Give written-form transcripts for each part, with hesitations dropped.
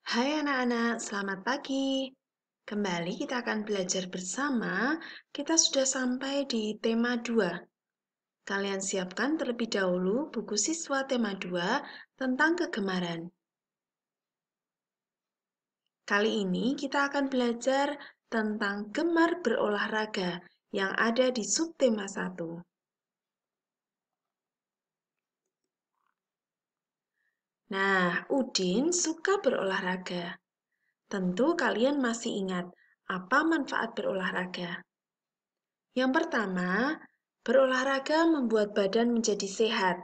Hai anak-anak, selamat pagi. Kembali kita akan belajar bersama. Kita sudah sampai di tema 2. Kalian siapkan terlebih dahulu buku siswa tema 2 tentang kegemaran. Kali ini kita akan belajar tentang gemar berolahraga yang ada di subtema 1. Nah, Udin suka berolahraga. Tentu kalian masih ingat apa manfaat berolahraga. Yang pertama, berolahraga membuat badan menjadi sehat.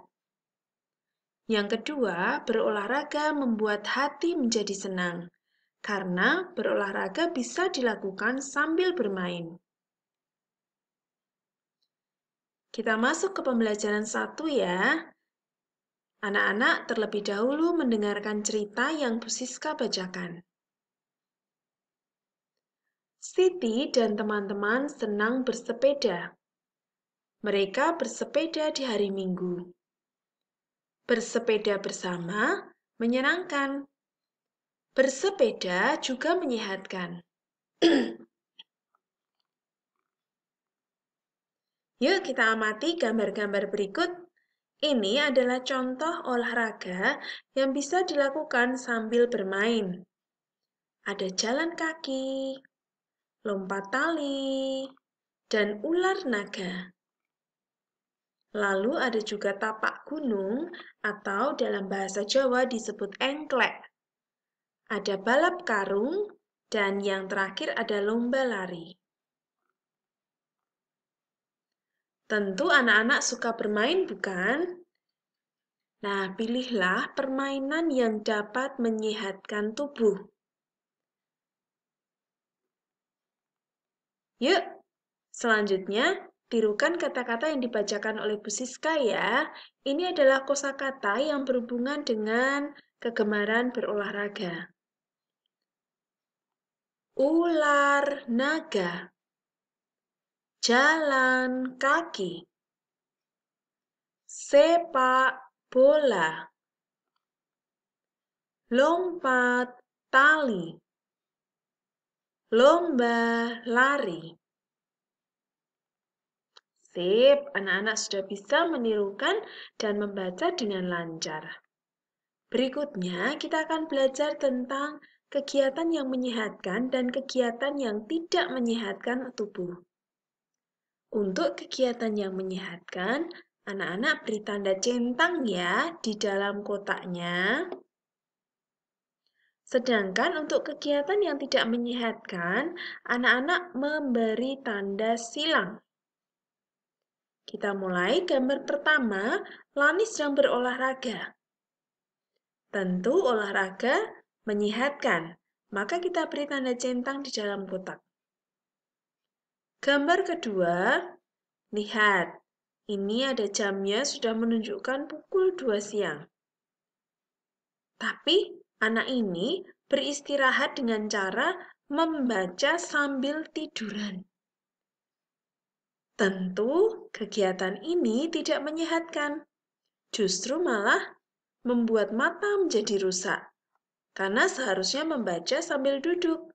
Yang kedua, berolahraga membuat hati menjadi senang, karena berolahraga bisa dilakukan sambil bermain. Kita masuk ke pembelajaran 1 ya. Anak-anak terlebih dahulu mendengarkan cerita yang Bu Siska bacakan. Siti dan teman-teman senang bersepeda. Mereka bersepeda di hari Minggu. Bersepeda bersama menyenangkan. Bersepeda juga menyehatkan. Yuk kita amati gambar-gambar berikut. Ini adalah contoh olahraga yang bisa dilakukan sambil bermain. Ada jalan kaki, lompat tali, dan ular naga. Lalu ada juga tapak gunung atau dalam bahasa Jawa disebut engklek. Ada balap karung, dan yang terakhir ada lomba lari. Tentu anak-anak suka bermain, bukan? Nah, pilihlah permainan yang dapat menyehatkan tubuh. Yuk, selanjutnya tirukan kata-kata yang dibacakan oleh Bu Siska ya. Ini adalah kosakata yang berhubungan dengan kegemaran berolahraga. Ular naga, jalan kaki, sepak bola, lompat tali, lomba lari. Sip, anak-anak sudah bisa menirukan dan membaca dengan lancar. Berikutnya, kita akan belajar tentang kegiatan yang menyehatkan dan kegiatan yang tidak menyehatkan tubuh. Untuk kegiatan yang menyehatkan, anak-anak beri tanda centang ya di dalam kotaknya. Sedangkan untuk kegiatan yang tidak menyehatkan, anak-anak memberi tanda silang. Kita mulai gambar pertama, Lani sedang berolahraga. Tentu olahraga menyehatkan, maka kita beri tanda centang di dalam kotak. Gambar kedua, lihat, ini ada jamnya sudah menunjukkan pukul 2 siang. Tapi anak ini beristirahat dengan cara membaca sambil tiduran. Tentu kegiatan ini tidak menyehatkan, justru malah membuat mata menjadi rusak, karena seharusnya membaca sambil duduk.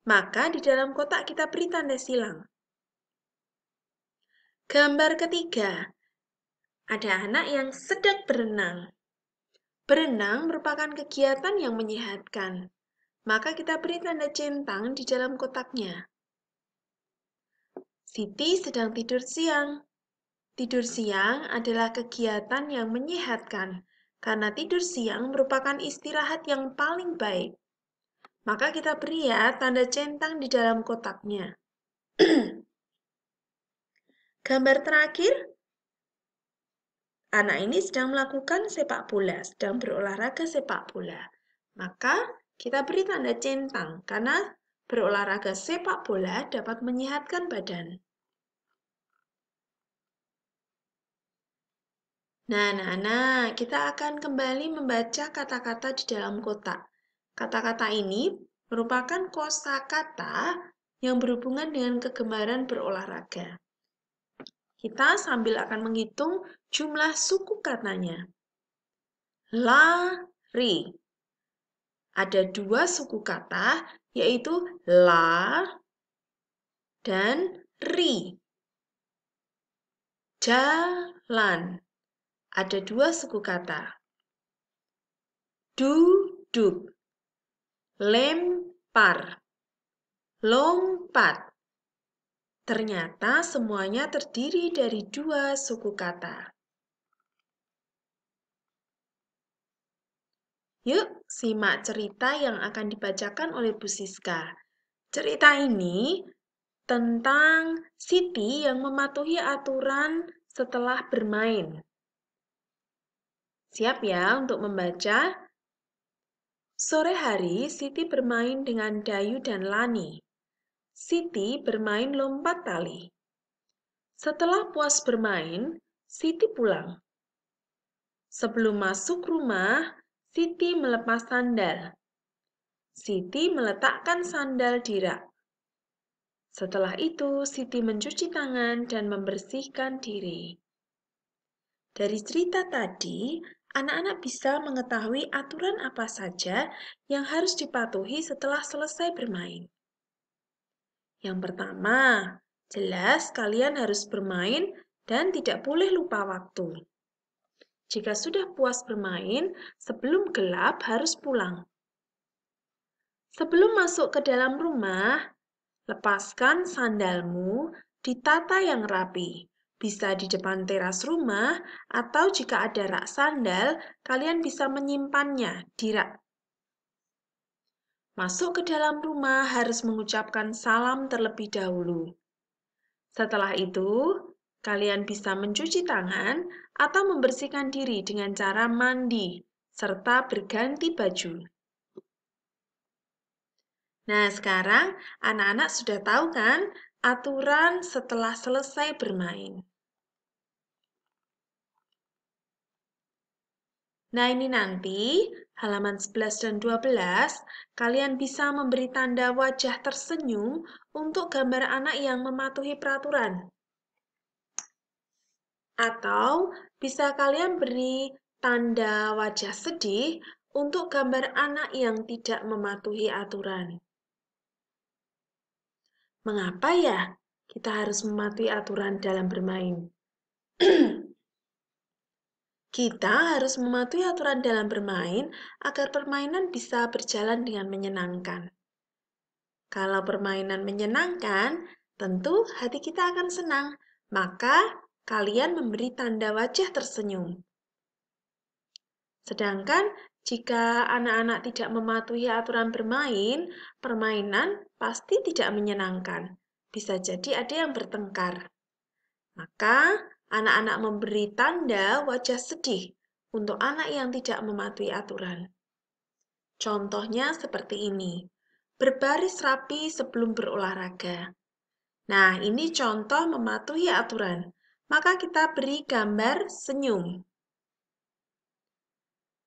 Maka di dalam kotak kita beri tanda silang. Gambar ketiga, ada anak yang sedang berenang. Berenang merupakan kegiatan yang menyehatkan, maka kita beri tanda centang di dalam kotaknya. Siti sedang tidur siang. Tidur siang adalah kegiatan yang menyehatkan, karena tidur siang merupakan istirahat yang paling baik. Maka kita beri ya tanda centang di dalam kotaknya. Gambar terakhir, anak ini sedang melakukan sepak bola, sedang berolahraga sepak bola. Maka kita beri tanda centang, karena berolahraga sepak bola dapat menyehatkan badan. Nah, kita akan kembali membaca kata-kata di dalam kotak. Kata-kata ini merupakan kosakata yang berhubungan dengan kegemaran berolahraga. Kita sambil akan menghitung jumlah suku katanya. Lari, Ada dua suku kata, yaitu la dan ri. Jalan. Ada dua suku kata. Duduk. Lempar. Lompat. Ternyata semuanya terdiri dari dua suku kata. Yuk, simak cerita yang akan dibacakan oleh Bu Siska. Cerita ini tentang Siti yang mematuhi aturan setelah bermain. Siap ya untuk membaca? Sore hari, Siti bermain dengan Dayu dan Lani. Siti bermain lompat tali. Setelah puas bermain, Siti pulang. Sebelum masuk rumah, Siti melepas sandal. Siti meletakkan sandal di rak. Setelah itu, Siti mencuci tangan dan membersihkan diri. Dari cerita tadi, anak-anak bisa mengetahui aturan apa saja yang harus dipatuhi setelah selesai bermain. Yang pertama, jelas kalian harus bermain dan tidak boleh lupa waktu. Jika sudah puas bermain, sebelum gelap harus pulang. Sebelum masuk ke dalam rumah, lepaskan sandalmu, ditata yang rapi. Bisa di depan teras rumah, atau jika ada rak sandal, kalian bisa menyimpannya di rak. Masuk ke dalam rumah harus mengucapkan salam terlebih dahulu. Setelah itu, kalian bisa mencuci tangan atau membersihkan diri dengan cara mandi, serta berganti baju. Nah, sekarang anak-anak sudah tahu kan aturan setelah selesai bermain. Nah, ini nanti halaman 11 dan 12, kalian bisa memberi tanda wajah tersenyum untuk gambar anak yang mematuhi peraturan. Atau bisa kalian beri tanda wajah sedih untuk gambar anak yang tidak mematuhi aturan. Mengapa ya kita harus mematuhi aturan dalam bermain? Kita harus mematuhi aturan dalam bermain agar permainan bisa berjalan dengan menyenangkan. Kalau permainan menyenangkan, tentu hati kita akan senang. Maka kalian memberi tanda wajah tersenyum. Sedangkan jika anak-anak tidak mematuhi aturan bermain, permainan pasti tidak menyenangkan. Bisa jadi ada yang bertengkar. Maka anak-anak memberi tanda wajah sedih untuk anak yang tidak mematuhi aturan. Contohnya seperti ini. Berbaris rapi sebelum berolahraga. Nah, ini contoh mematuhi aturan. Maka kita beri gambar senyum.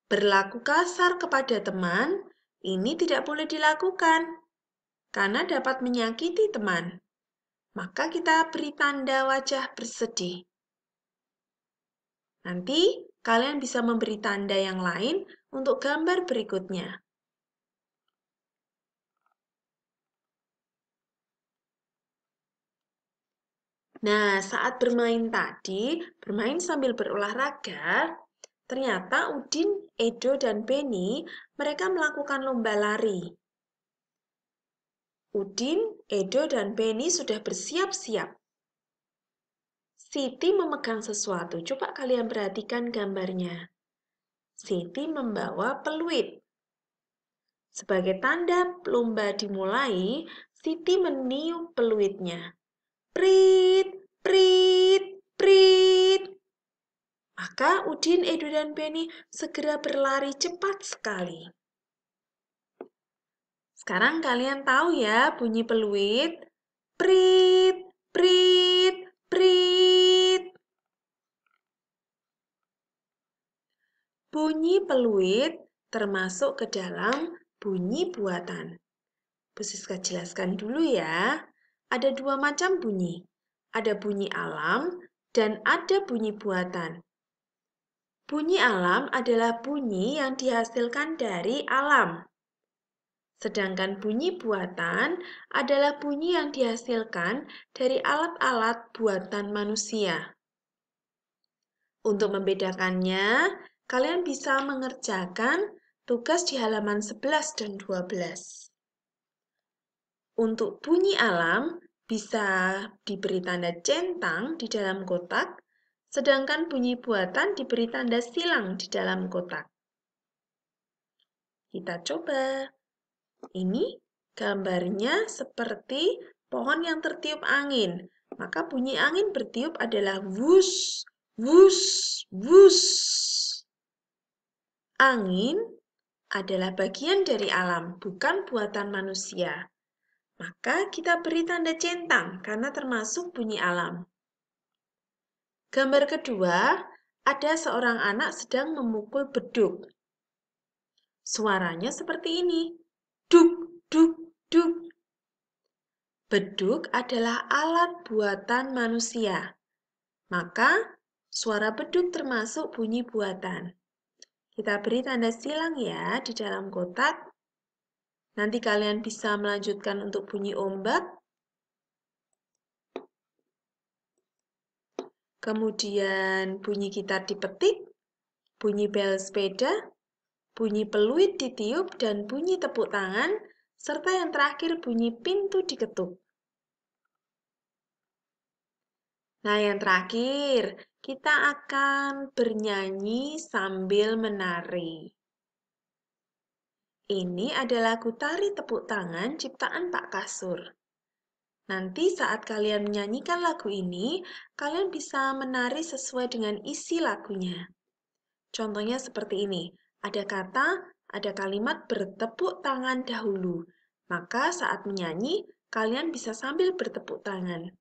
Berlaku kasar kepada teman, ini tidak boleh dilakukan karena dapat menyakiti teman. Maka kita beri tanda wajah bersedih. Nanti kalian bisa memberi tanda yang lain untuk gambar berikutnya. Nah, saat bermain tadi, bermain sambil berolahraga, ternyata Udin, Edo, dan Beni, mereka melakukan lomba lari. Udin, Edo, dan Beni sudah bersiap-siap. Siti memegang sesuatu. Coba kalian perhatikan gambarnya. Siti membawa peluit. Sebagai tanda lomba dimulai, Siti meniup peluitnya. Prit, prit, prit. Maka Udin, Edo, dan Beni segera berlari cepat sekali. Sekarang kalian tahu ya bunyi peluit? Prit, prit, prit. Bunyi peluit termasuk ke dalam bunyi buatan. Bu Siska jelaskan dulu ya. Ada dua macam bunyi. Ada bunyi alam dan ada bunyi buatan. Bunyi alam adalah bunyi yang dihasilkan dari alam. Sedangkan bunyi buatan adalah bunyi yang dihasilkan dari alat-alat buatan manusia. Untuk membedakannya, kalian bisa mengerjakan tugas di halaman 11 dan 12. Untuk bunyi alam, bisa diberi tanda centang di dalam kotak, sedangkan bunyi buatan diberi tanda silang di dalam kotak. Kita coba. Ini gambarnya seperti pohon yang tertiup angin. Maka bunyi angin bertiup adalah wush, wush, wush. Angin adalah bagian dari alam, bukan buatan manusia. Maka kita beri tanda centang karena termasuk bunyi alam. Gambar kedua, ada seorang anak sedang memukul beduk. Suaranya seperti ini. Duk, duk, duk. Beduk adalah alat buatan manusia. Maka suara beduk termasuk bunyi buatan. Kita beri tanda silang ya di dalam kotak. Nanti kalian bisa melanjutkan untuk bunyi ombak. Kemudian bunyi gitar dipetik, bunyi bel sepeda, bunyi peluit ditiup, dan bunyi tepuk tangan, serta yang terakhir bunyi pintu diketuk. Nah, yang terakhir, kita akan bernyanyi sambil menari. Ini adalah lagu tari tepuk tangan ciptaan Pak Kasur. Nanti saat kalian menyanyikan lagu ini, kalian bisa menari sesuai dengan isi lagunya. Contohnya seperti ini, ada kata, ada kalimat bertepuk tangan dahulu. Maka saat menyanyi, kalian bisa sambil bertepuk tangan.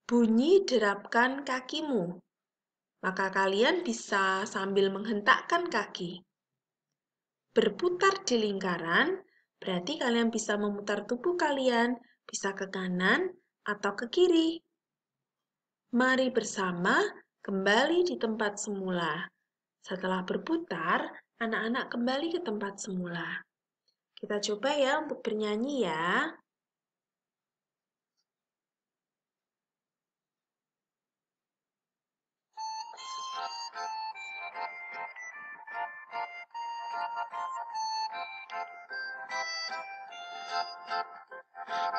Bunyi derapkan kakimu. Maka kalian bisa sambil menghentakkan kaki. Berputar di lingkaran, berarti kalian bisa memutar tubuh kalian, bisa ke kanan atau ke kiri. Mari bersama kembali di tempat semula. Setelah berputar, anak-anak kembali ke tempat semula. Kita coba ya untuk bernyanyi ya.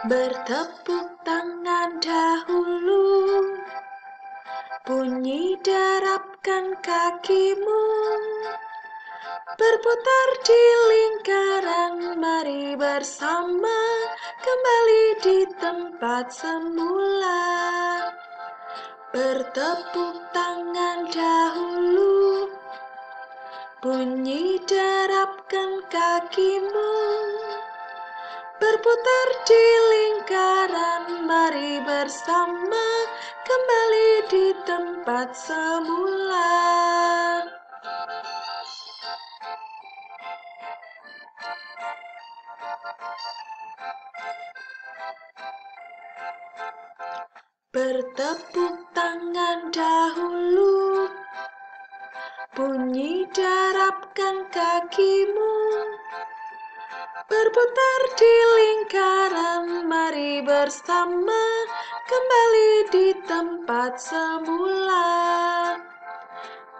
Bertepuk tangan dahulu, bunyi derapkan kakimu. Berputar di lingkaran, mari bersama kembali di tempat semula. Bertepuk tangan dahulu, bunyi derapkan kakimu. Berputar di lingkaran, mari bersama kembali di tempat semula. Bertepuk tangan dahulu, bunyi derapkan kakimu. Berputar di lingkaran, mari bersama kembali di tempat semula.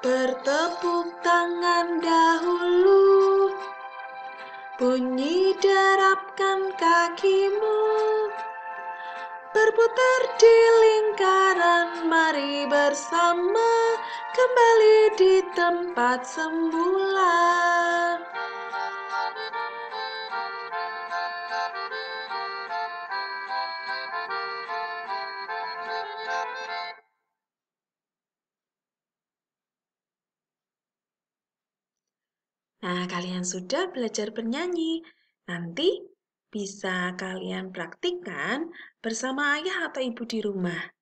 Bertepuk tangan dahulu, bunyi derapkan kakimu. Berputar di lingkaran, mari bersama kembali di tempat semula. Nah, kalian sudah belajar bernyanyi. Nanti bisa kalian praktikkan bersama ayah atau ibu di rumah.